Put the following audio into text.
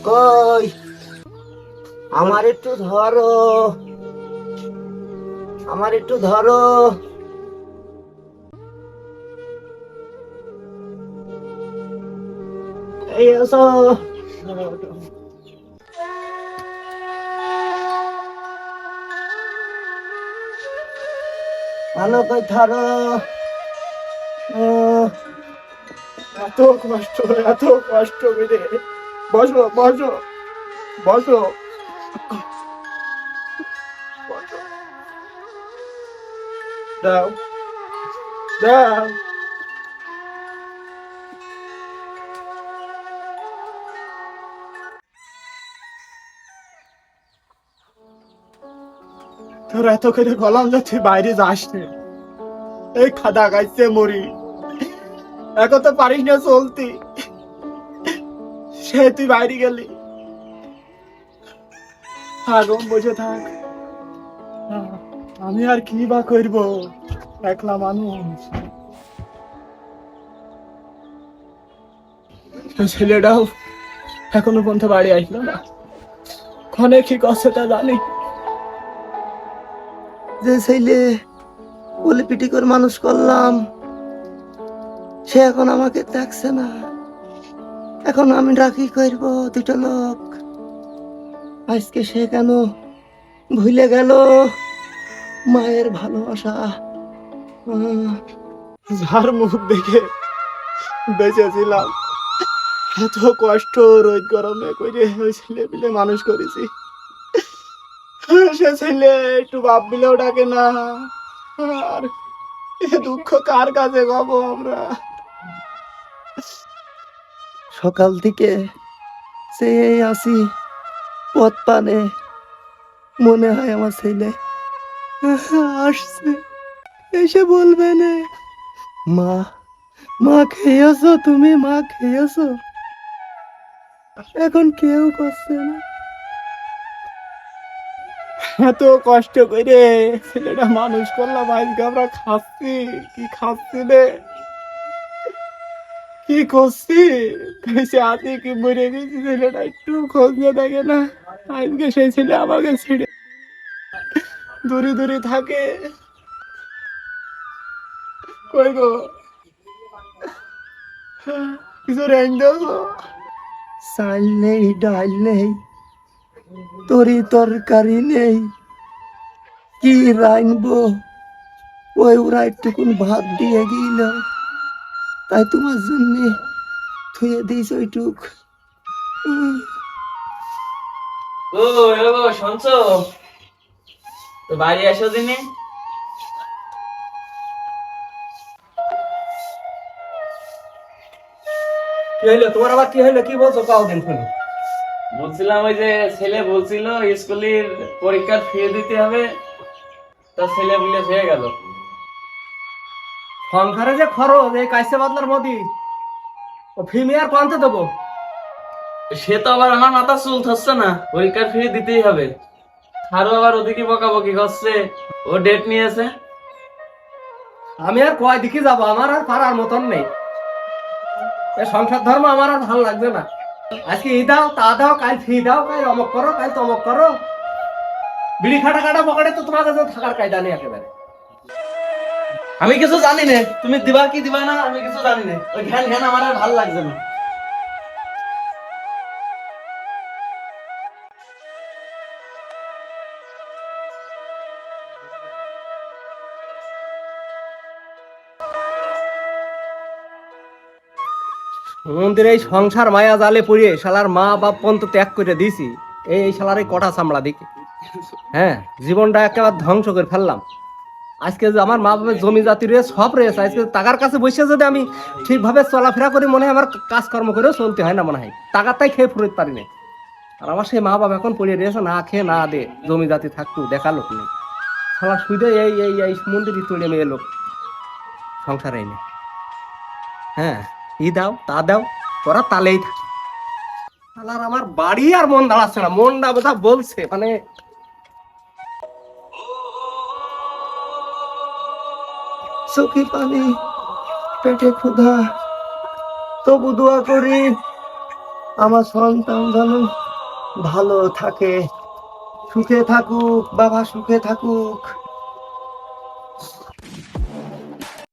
কই আমার একটু ধরো, আমার একটু ধরো। এই আসো, ভালো করে ধরো। আহ, এত কষ্ট, এত কষ্ট মেরে। বসো বসো বসো বসো। দাও দাও। তোর এত করে গলাম যাচ্ছে বাইরে যাস নে। এই খাদা গাইছে মরি, এখন তো পারিস না চলতি, সে তুই বাইরে গেলি। থাক বসে থাক, আমি আর কি বা করবো, একলা মানুষ। ছেলেটাও এখনো পর্যন্ত বাড়ি আসলো না, ক্ষণে কি করছে তা জানি। যে ছেলে বলে পিটি করে মানুষ করলাম, সে এখন আমাকে দেখছে না। এখন আমি রাখি করবো দুটো লোক। আজকে সে কেন ভুলে গেল মায়ের ভালোবাসা। যার মুখ দেখে বেঁচেছিলাম, এত কষ্ট রোদ গরমে করে ওই ছেলে পিলে মানুষ করেছি, সে ছেলে একটু বাপ বিলেও ডাকে না। আর এ দুঃখ কার কাছে গাবো আমরা। সকাল থেকে সে আসি পথ পানে, মনে হয় আমার ছেলে আসছে, এসে বলবে না মা, মা খেয়েছো তুমি, মা খেয়েছো। এখন কেউ করছে না। এত কষ্ট করে ছেলেটা মানুষ করলাম, আজকে আমরা খাচ্ছি, কি খাচ্ছি রে, কি করছি, বেঁচে আছি কি মরে গেছি, ছেলেটা একটু খোঁজ নিয়ে দেখে না। আজকে সেই ছেলে আমাকে ছেড়ে দূরে দূরে থাকে। কই গো, কিছু রেঞ্জ দাও। চাল নেই, ডাল নেই, তরি তরকারি নেই, কি রাইনবো। ওই ওরা একটুকুন ভাত দিয়ে গেল, তাই তোমার জন্য থুয়ে দিস ওইটুক। ও হ্যালো শুনছো তো, বাড়ি আসো দিনে। কি হইলো তোমার, আবার কি হইলো, কি বলছো কাও দিন শুনি। বলছিলাম ওই যে ছেলে বলছিল স্কুলের পরীক্ষার ফি দিতে হবে, তা ছেলে বলে হয়ে গেল। সংসারে যে খরচ এই কাইসে বাদলার মধ্যে, ও ফিমি আর কোনতে দেবো। সে তো আবার আমার মাথা চুল ধরছে না, পরীক্ষার ফি দিতেই হবে। আরো আবার ওদিকে বকাবকি করছে, ও ডেট নিয়েছে। আমি আর কয় দিকে যাবো, আমার আর পারার মতন নেই। এই সংসার ধর্ম আমার আর ভালো লাগছে না। আজকে ই দাও তা দাও, কাল ফি দাও, কাল অমক করো, কাল তমক করো। বিড়ি খাটা কাটা পকেটে তো তোমার কাছে থাকার কায়দা নেই একেবারে। আমি কিছু জানি না, তুমি দিবা কি দিবা না আমি কিছু জানি না। ওই ঘ্যান ঘ্যান আমার আর ভালো লাগছে না। মন্দিরে এই সংসার মায়া জালে পড়িয়ে শালার মা বাপ পর্যন্ত ত্যাগ করে দিয়েছি, এই শালার এই কটা চামড়া দেখে। হ্যাঁ, জীবনটা একেবারে ধ্বংস করে ফেললাম। আজকে যে আমার মা বাবার জমি জাতি রয়েছে, সব রয়েছে, আজকে টাকার কাছে বসে যদি আমি ঠিকভাবে চলাফেরা করি, মনে হয় আমার কাজকর্ম করেও চলতে হয় না, মনে হয় টাকার তাই খেয়ে ফুরতে পারি না। আর আমার সেই মা বাবা এখন পড়ে রয়েছে না খেয়ে না দে, জমি জাতি থাকতো দেখা লোক নেই। শালা শুধু এই এই এই মন্দিরই তুলে মেয়ে লোক সংসারে নেই। হ্যাঁ, ই দাও তা দাও, ওরা তালেই থাকে। শালার আমার বাড়ি আর মন দাঁড়াচ্ছে না, মনটা বোধা বলছে মানে চোখে পানি, পেটে ক্ষুধা, তবু দোয়া করি আমার সন্তান যেন ভালো থাকে, সুখে থাকুক, বাবা সুখে থাকুক।